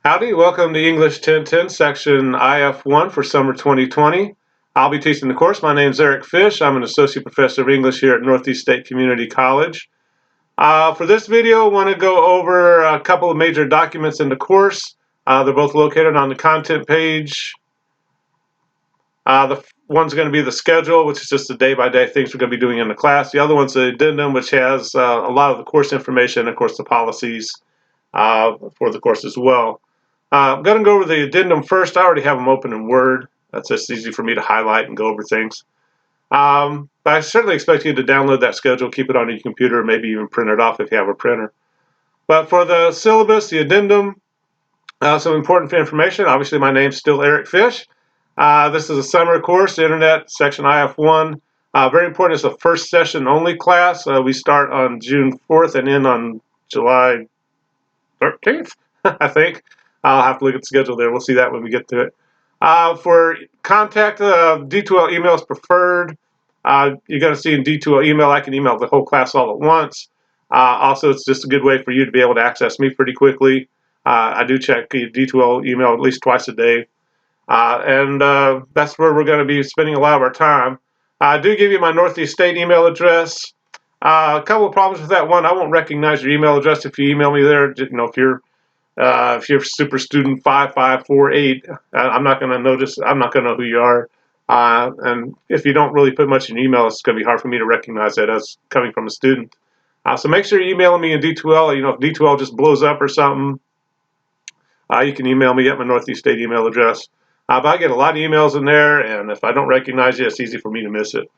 Howdy, welcome to English 1010 section IF1 for summer 2020. I'll be teaching the course. My name is Eric Fish. I'm an associate professor of English here at Northeast State Community College. For this video, I want to go over a couple of major documents in the course. They're both located on the content page. The one's going to be the schedule, which is just the day-by-day things we're going to be doing in the class. The other one's the addendum, which has a lot of the course information and, of course, the policies for the course as well. I'm going to go over the addendum first. I already have them open in Word. That's just easy for me to highlight and go over things. But I certainly expect you to download that schedule, keep it on your computer, maybe even print it off if you have a printer. But for the syllabus, the addendum, some important information. Obviously, my name's still Eric Fish. This is a summer course, Internet, section IF1. Very important, it's a first session only class. We start on June 4th and end on July 13th, I think. I'll have to look at the schedule there. We'll see that when we get to it. For contact, D2L email is preferred. You're going to see in D2L email, I can email the whole class all at once. Also, it's just a good way for you to be able to access me pretty quickly. I do check D2L email at least twice a day. And that's where we're going to be spending a lot of our time. I do give you my Northeast State email address. A couple of problems with that. One, I won't recognize your email address if you email me there. You know, if you're super student 5548, I'm not going to notice. I'm not going to know who you are. And if you don't really put much in your email, it's going to be hard for me to recognize that as coming from a student. So make sure you're emailing me in D2L. You know, if D2L just blows up or something, you can email me at my Northeast State email address. But I get a lot of emails in there, and if I don't recognize you, it's easy for me to miss it.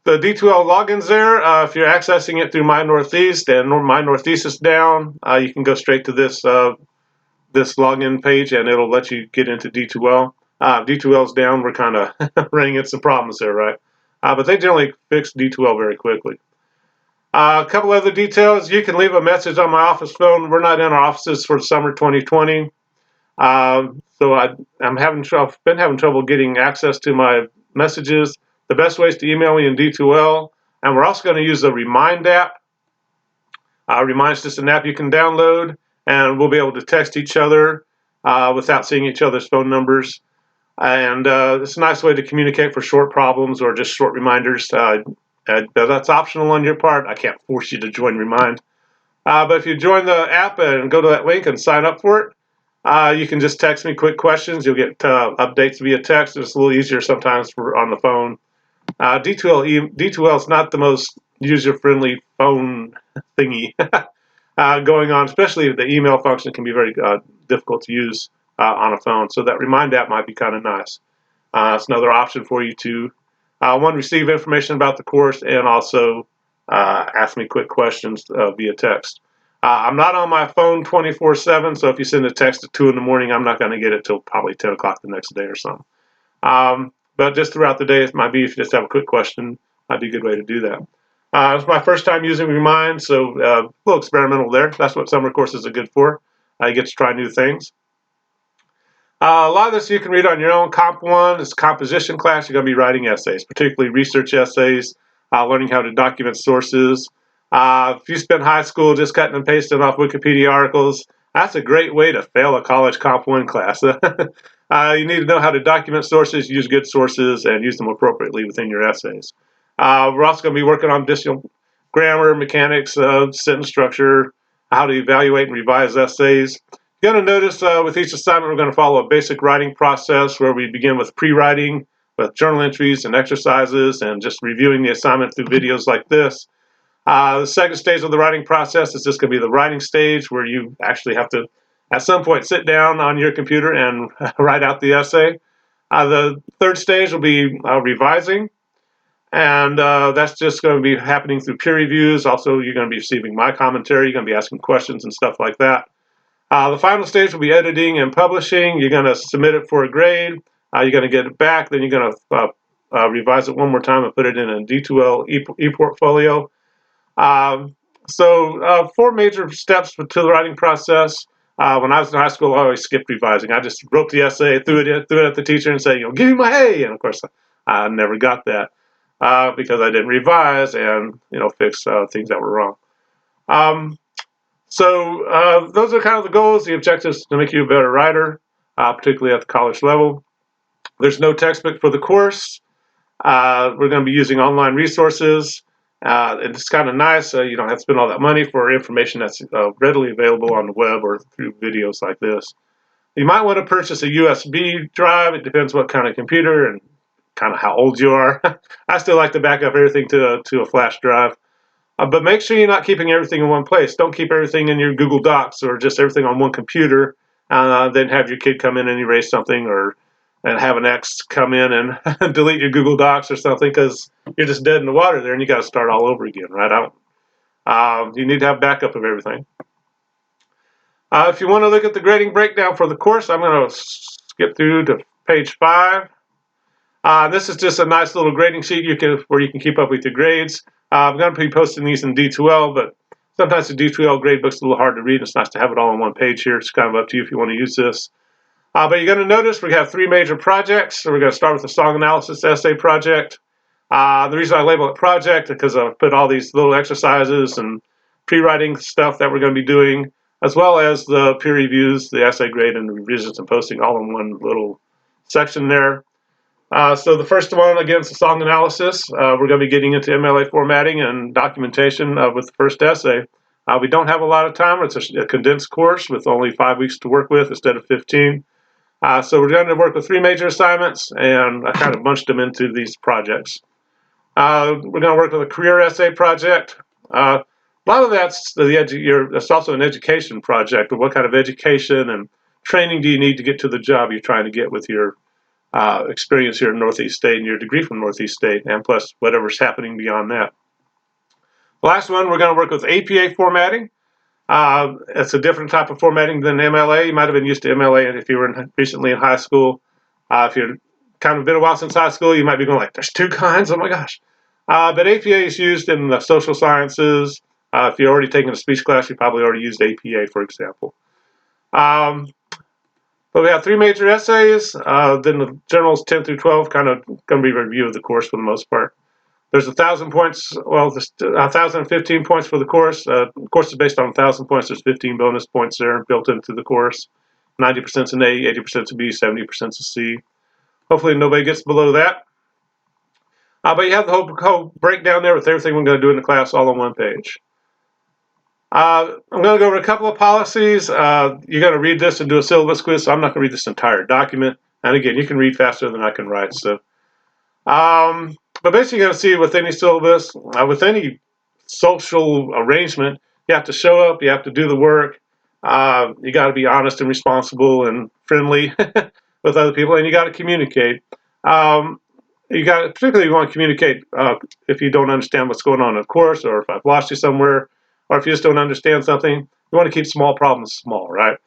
The D2L login's there. If you're accessing it through My Northeast and My Northeast is down, you can go straight to this login page, and it'll let you get into D2L. D2L's down. We're kind of running into some problems there, right? But they generally fix D2L very quickly. A couple other details. You can leave a message on my office phone. We're not in our offices for summer 2020. So I'm been having trouble getting access to my messages. The best way is to email me in D2L, and we're also going to use the Remind app. Remind's just an app you can download, and we'll be able to text each other without seeing each other's phone numbers. And it's a nice way to communicate for short problems or just short reminders. That's optional on your part. I can't force you to join Remind. But if you join the app and go to that link and sign up for it, you can just text me quick questions. You'll get updates via text. It's a little easier sometimes on the phone. D2L is not the most user-friendly phone thingy going on, especially the email function can be very difficult to use on a phone. So that Remind app might be kind of nice. It's another option for you to receive information about the course and also ask me quick questions via text. I'm not on my phone 24/7, so if you send a text at 2 in the morning, I'm not going to get it till probably 10 o'clock the next day or something. But just throughout the day, it might be if you just have a quick question, might be a good way to do that. It's my first time using Remind, so a little experimental there. That's what summer courses are good for. You get to try new things. A lot of this you can read on your own. Comp 1 is a composition class. You're going to be writing essays, particularly research essays, learning how to document sources. If you spend high school just cutting and pasting off Wikipedia articles, that's a great way to fail a college Comp 1 class. You need to know how to document sources, use good sources, and use them appropriately within your essays. We're also going to be working on additional grammar, mechanics, sentence structure, how to evaluate and revise essays. You're going to notice with each assignment we're going to follow a basic writing process where we begin with pre-writing, with journal entries and exercises, and just reviewing the assignment through videos like this. The second stage of the writing process is just going to be the writing stage where you actually have to at some point sit down on your computer and write out the essay. The third stage will be revising, and that's just going to be happening through peer reviews. Also, you're going to be receiving my commentary. You're going to be asking questions and stuff like that. The final stage will be editing and publishing. You're going to submit it for a grade. You're going to get it back. Then you're going to revise it one more time and put it in a D2L e-portfolio. So 4 major steps to the writing process. When I was in high school, I always skipped revising. I just wrote the essay, threw it at the teacher, and said, "You know, give me my A." And of course, I never got that because I didn't revise and fix things that were wrong. So those are kind of the goals. The objectives to make you a better writer, particularly at the college level. There's no textbook for the course. We're going to be using online resources. It's kind of nice. You don't have to spend all that money for information that's readily available on the web or through videos like this. You might want to purchase a USB drive. It depends what kind of computer and kind of how old you are. I still like to back up everything to a flash drive. But make sure you're not keeping everything in one place. Don't keep everything in your Google Docs or just everything on one computer. Then have your kid come in and erase something, or and have an ex come in and delete your Google Docs or something, because you're just dead in the water there and you got to start all over again, right? You need to have backup of everything. If you want to look at the grading breakdown for the course, I'm going to skip through to page 5. This is just a nice little grading sheet where you can keep up with your grades. I'm going to be posting these in D2L, but sometimes the D2L gradebook's a little hard to read. It's nice to have it all on one page here. It's kind of up to you if you want to use this. But you're going to notice we have 3 major projects. So we're going to start with the song analysis essay project. The reason I label it project is because I've put all these little exercises and pre-writing stuff that we're going to be doing, as well as the peer reviews, the essay grade, and the revisions and posting all in one little section there. So the first one, again, is the song analysis. We're going to be getting into MLA formatting and documentation with the first essay. We don't have a lot of time. It's a condensed course with only 5 weeks to work with instead of 15. So we're going to work with 3 major assignments, and I kind of bunched them into these projects. We're going to work with a career essay project. A lot of that's that's also an education project. What kind of education and training do you need to get to the job you're trying to get with your experience here in Northeast State and your degree from Northeast State, and plus whatever's happening beyond that. The last one, we're going to work with APA formatting. It's a different type of formatting than MLA. You might have been used to MLA if you were recently in high school. If you're kind of been a while since high school, you might be going like, there's 2 kinds? Oh my gosh. But APA is used in the social sciences. If you're already taking a speech class, you probably already used APA, for example. But we have 3 major essays. Then the journals 10 through 12 kind of going to be a review of the course for the most part. There's 1,000 points. Well, there's 1,015 points for the course. The course is based on 1,000 points. There's 15 bonus points there built into the course. 90% is an A, 80% is a B, 70% is a C. Hopefully nobody gets below that. But you have the whole breakdown there with everything we're going to do in the class all on one page. I'm going to go over a couple of policies. You're going to read this and do a syllabus quiz, so I'm not going to read this entire document. And again, you can read faster than I can write. So, but basically, you're going to see with any syllabus, with any social arrangement, you have to show up, you have to do the work, you got to be honest and responsible and friendly with other people, and you got to communicate. Particularly you want to communicate if you don't understand what's going on in the course, or if I've lost you somewhere, or if you just don't understand something. You want to keep small problems small, right?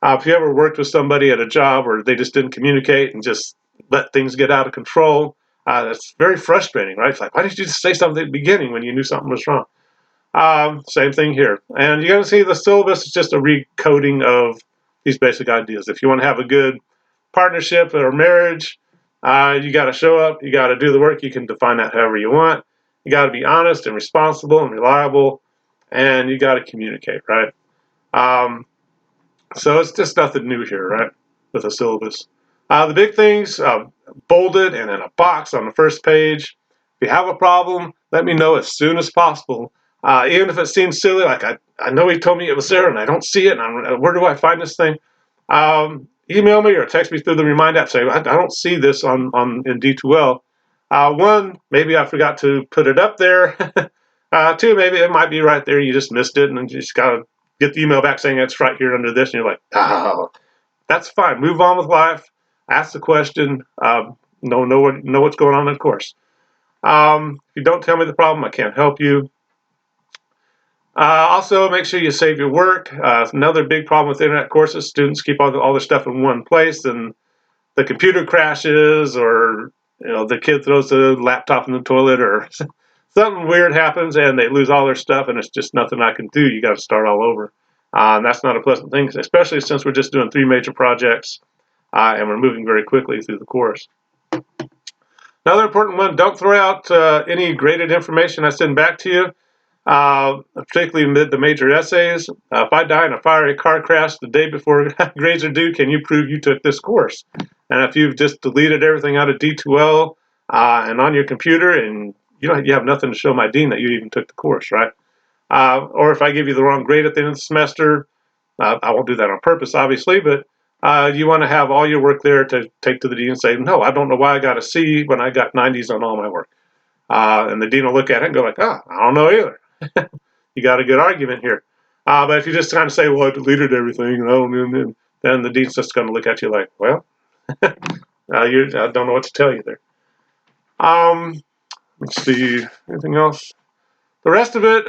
If you ever worked with somebody at a job where they just didn't communicate and just let things get out of control, that's very frustrating, right? It's like, why didn't you just say something at the beginning when you knew something was wrong? Same thing here. And you're going to see the syllabus is just a recoding of these basic ideas. If you want to have a good partnership or marriage, you got to show up, you got to do the work. You can define that however you want. You got to be honest and responsible and reliable, and you got to communicate, right? So it's just nothing new here, right, with a syllabus. The big things, bolded and in a box on the first page. If you have a problem, let me know as soon as possible. Even if it seems silly, like I know he told me it was there and I don't see it, and where do I find this thing? Email me or text me through the Remind app. Say, I don't see this in D2L. 1, maybe I forgot to put it up there. 2, maybe it might be right there. You just missed it, and you just got to get the email back saying it's right here under this, and you're like, oh, that's fine. Move on with life. Ask the question. Know what's going on in the course. If you don't tell me the problem, I can't help you. Also, make sure you save your work. Another big problem with internet courses, students keep all their stuff in one place, and the computer crashes, or the kid throws the laptop in the toilet, or something weird happens, and they lose all their stuff, and it's just nothing I can do. You got to start all over. And that's not a pleasant thing, especially since we're just doing 3 major projects, and we're moving very quickly through the course. Another important one, don't throw out any graded information I send back to you. particularly the major essays. If I die in a fiery car crash the day before grades are due, can you prove you took this course? And if you've just deleted everything out of D2L and on your computer, and you have nothing to show my dean that you even took the course, right? Or if I give you the wrong grade at the end of the semester, I won't do that on purpose, obviously, but you want to have all your work there to take to the dean and say, no, I don't know why I got a C when I got 90s on all my work. And the dean will look at it and go like, oh, I don't know either. You got a good argument here. But if you just kind of say, well, I deleted everything, then the dean's just going to look at you like, well, I don't know what to tell you there. Let's see, anything else? The rest of it,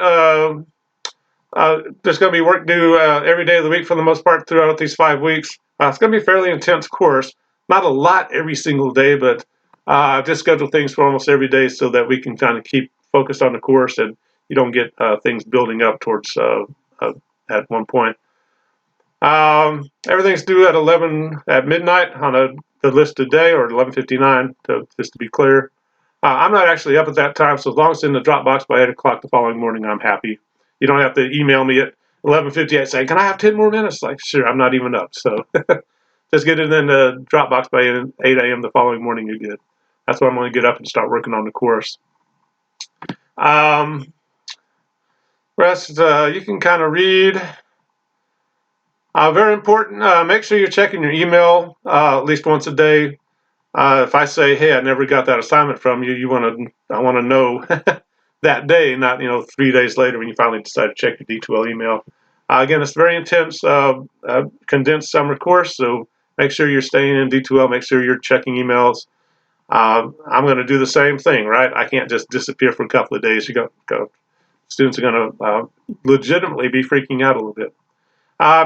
there's going to be work due every day of the week for the most part throughout these 5 weeks. It's going to be a fairly intense course. Not a lot every single day, but I've just scheduled things for almost every day so that we can kind of keep focused on the course and you don't get things building up towards at one point. Everything's due at midnight on the listed day, or 11:59, just to be clear. I'm not actually up at that time, so as long as it's in the Dropbox by 8 o'clock the following morning, I'm happy. You don't have to email me at 11:58 saying, can I have 10 more minutes? Like, sure, I'm not even up. So just get it in the Dropbox by 8 a.m. the following morning, you're good. That's when I'm going to get up and start working on the course. Rest, you can kind of read. Very important, make sure you're checking your email at least once a day. If I say, hey, I never got that assignment from you, I want to know that day, not 3 days later when you finally decide to check your D2L email. Again, it's a very intense, condensed summer course, so make sure you're staying in D2L, make sure you're checking emails. I'm going to do the same thing, right? I can't just disappear for a couple of days. Students are going to legitimately be freaking out a little bit.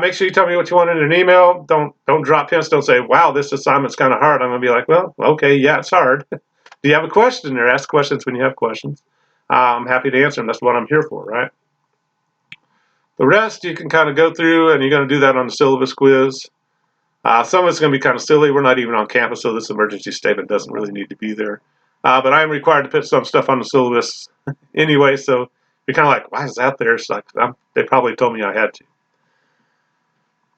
Make sure you tell me what you want in an email. Don't drop hints. Don't say, wow, this assignment's kind of hard. I'm going to be like, well, okay, yeah, it's hard. Do you have a question? Or ask questions when you have questions. I'm happy to answer them. That's what I'm here for, right? The rest you can kind of go through, and you're going to do that on the syllabus quiz. Some of it's going to be kind of silly. We're not even on campus, so this emergency statement doesn't really need to be there. But I am required to put some stuff on the syllabus anyway, so you're kind of like, why is that there? It's like, they probably told me I had to.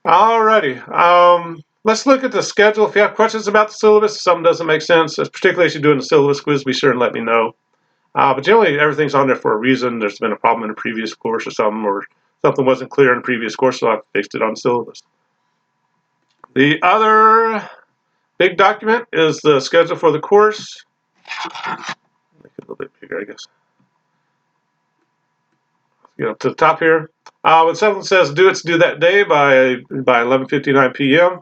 Alrighty, let's look at the schedule. If you have questions about the syllabus, if something doesn't make sense, particularly as you're doing the syllabus quiz, be sure and let me know. But generally, everything's on there for a reason. There's been a problem in a previous course or something wasn't clear in a previous course, so I fixed it on the syllabus. The other big document is the schedule for the course. Make it a little bit bigger, I guess. To the top here. When something says due, it's due that day by 11:59 p.m.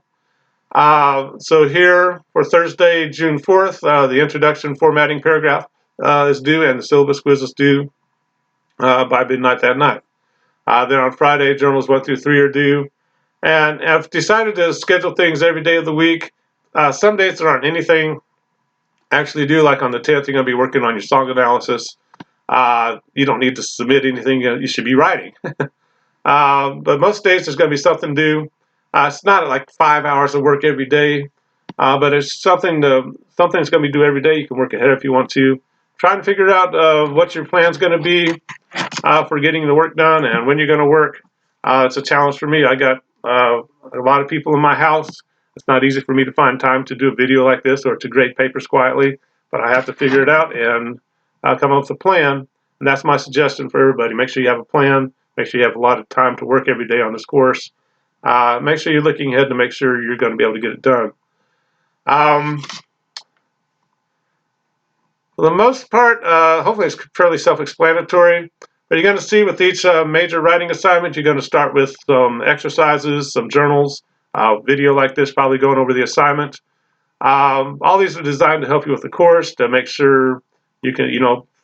So here for Thursday, June 4th, the introduction formatting paragraph is due, and the syllabus quiz is due by midnight that night. Then on Friday, journals 1 through 3 are due. And I've decided to schedule things every day of the week. Some days there aren't anything actually due, like on the 10th, you're going to be working on your song analysis. You don't need to submit anything you should be writing. But most days there's going to be something due. It's not like 5 hours of work every day, but it's something that's going to be due every day. You can work ahead if you want to. Trying to figure out what your plan's going to be for getting the work done and when you're going to work. It's a challenge for me. I got a lot of people in my house. It's not easy for me to find time to do a video like this or to grade papers quietly, but I have to figure it out and come up with a plan. And that's my suggestion for everybody. Make sure you have a plan. Make sure you have a lot of time to work every day on this course. Make sure you're looking ahead to make sure you're going to be able to get it done. For the most part, hopefully it's fairly self-explanatory. But you're going to see with each major writing assignment, you're going to start with some exercises, some journals, video like this, probably going over the assignment. All these are designed to help you with the course, to make sure you can,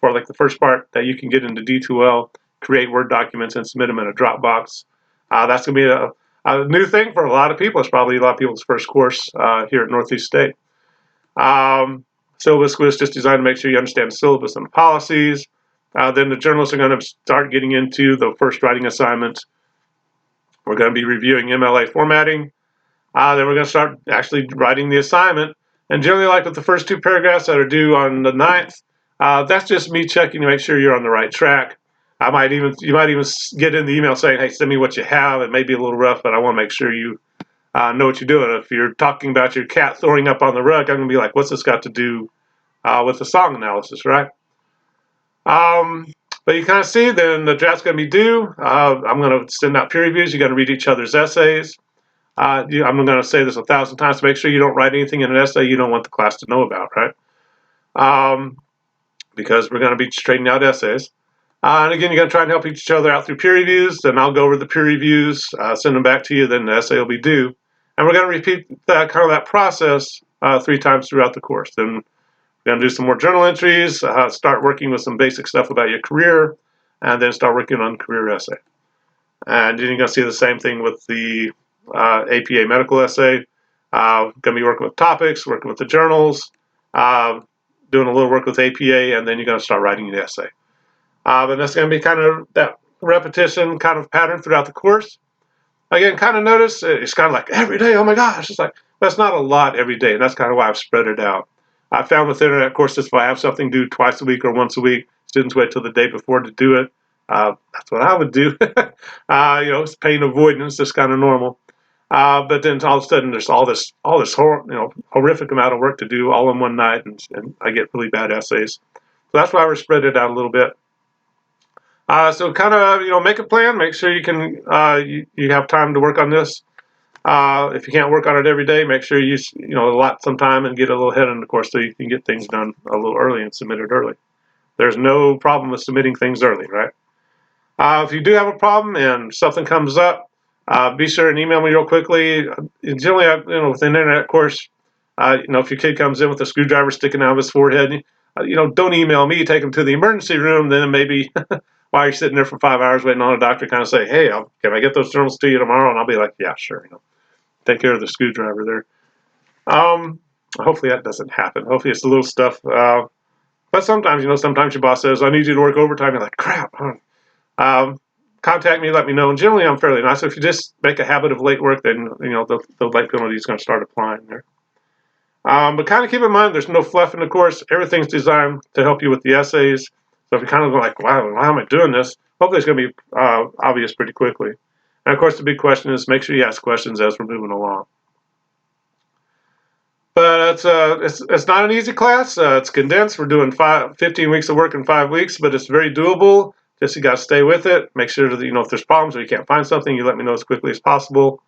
for like the first part, that you can get into D2L, create Word documents, and submit them in a Dropbox. That's going to be a new thing for a lot of people. It's probably a lot of people's first course here at Northeast State. Syllabus quiz is just designed to make sure you understand the syllabus and the policies. Then the journalists are going to start getting into the first writing assignment. We're going to be reviewing MLA formatting. Then we're going to start actually writing the assignment. And generally, like with the first 2 paragraphs that are due on the 9th, that's just me checking to make sure you're on the right track. you might even get in the email saying, hey, send me what you have. It may be a little rough, but I want to make sure you know what you're doing. If you're talking about your cat throwing up on the rug, I'm going to be like, what's this got to do with the song analysis, right? But you kind of see then the draft's going to be due. I'm going to send out peer reviews. You're going to read each other's essays. I'm going to say this 1,000 times. Make sure you don't write anything in an essay you don't want the class to know about, right? Because we're going to be straightening out essays. And again, you're going to try and help each other out through peer reviews. Then I'll go over the peer reviews, send them back to you. Then the essay will be due. And we're going to repeat that process 3 times throughout the course. Then we're going to do some more journal entries, start working with some basic stuff about your career, and then start working on career essay. And then you're going to see the same thing with the APA medical essay. Going to be working with topics, working with the journals, doing a little work with APA, and then you're going to start writing the essay. And that's going to be kind of that repetition kind of pattern throughout the course. Again, kind of notice it's kind of like every day, oh my gosh, it's like, that's not a lot every day, and that's kind of why I've spread it out. I found with internet courses, if I have something due twice a week or once a week, students wait till the day before to do it. That's what I would do. It's pain avoidance, just kind of normal. But then all of a sudden, there's all this horrific amount of work to do all in one night, and I get really bad essays. So that's why we're spread it out a little bit. So kind of make a plan. Make sure you can you have time to work on this. If you can't work on it every day, make sure you allot some time and get a little ahead in the course so you can get things done a little early and submit it early. There's no problem with submitting things early, right? If you do have a problem and something comes up, be sure and email me real quickly. Generally, with an internet course, if your kid comes in with a screwdriver sticking out of his forehead, don't email me. Take him to the emergency room. Then maybe while you're sitting there for 5 hours waiting on a doctor, kind of say, hey, can I get those journals to you tomorrow? And I'll be like, yeah, sure. Take care of the screwdriver there. Hopefully that doesn't happen. Hopefully it's the little stuff. But sometimes, sometimes your boss says, I need you to work overtime. You're like, crap. Contact me, let me know. And generally I'm fairly nice. So if you just make a habit of late work, then, the late penalty is going to start applying there. But kind of keep in mind, there's no fluff in the course. Everything's designed to help you with the essays. So if you're kind of like, wow, why am I doing this? Hopefully it's going to be obvious pretty quickly. And of course, the big question is make sure you ask questions as we're moving along. But it's not an easy class. It's condensed. We're doing 15 weeks of work in 5 weeks, but it's very doable. Just you got to stay with it. Make sure that if there's problems or you can't find something, you let me know as quickly as possible.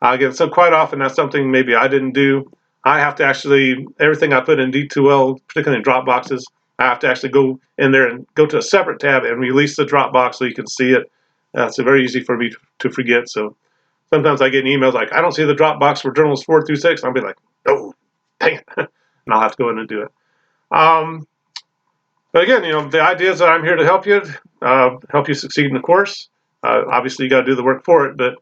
Again, so quite often that's something maybe I didn't do. I have to actually, everything I put in D2L, particularly in Dropboxes, I have to actually go in there and go to a separate tab and release the Dropbox so you can see it. It's very easy for me to forget. So sometimes I get emails like, I don't see the Dropbox for journals 4 through 6. I'll be like, oh, dang it. And I'll have to go in and do it. But again, the idea is that I'm here to help you succeed in the course. Obviously, you got to do the work for it, but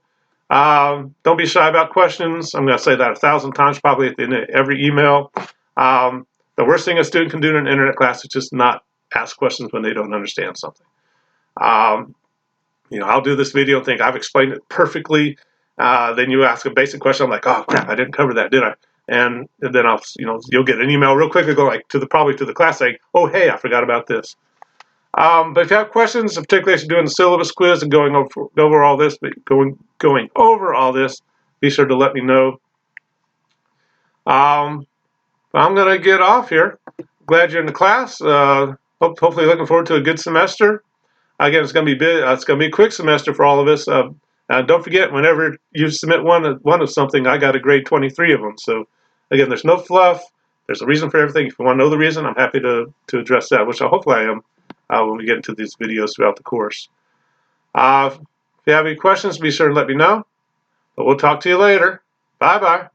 don't be shy about questions. I'm going to say that 1,000 times probably at the end of every email. The worst thing a student can do in an internet class is just not ask questions when they don't understand something. I'll do this video and think I've explained it perfectly. Then you ask a basic question. I'm like, oh crap, I didn't cover that, did I? And then you'll get an email real quickly, go like probably to the class saying, oh hey, I forgot about this. But if you have questions, particularly as you're doing the syllabus quiz and going over all this, be sure to let me know. I'm going to get off here. Glad you're in the class. Hopefully looking forward to a good semester. Again, it's going to be a quick semester for all of us. Don't forget, whenever you submit one of something, I got a grade 23 of them. So again, there's no fluff. There's a reason for everything. If you want to know the reason, I'm happy to address that, which hopefully I am when we get into these videos throughout the course. If you have any questions, be sure to let me know. But we'll talk to you later. Bye-bye.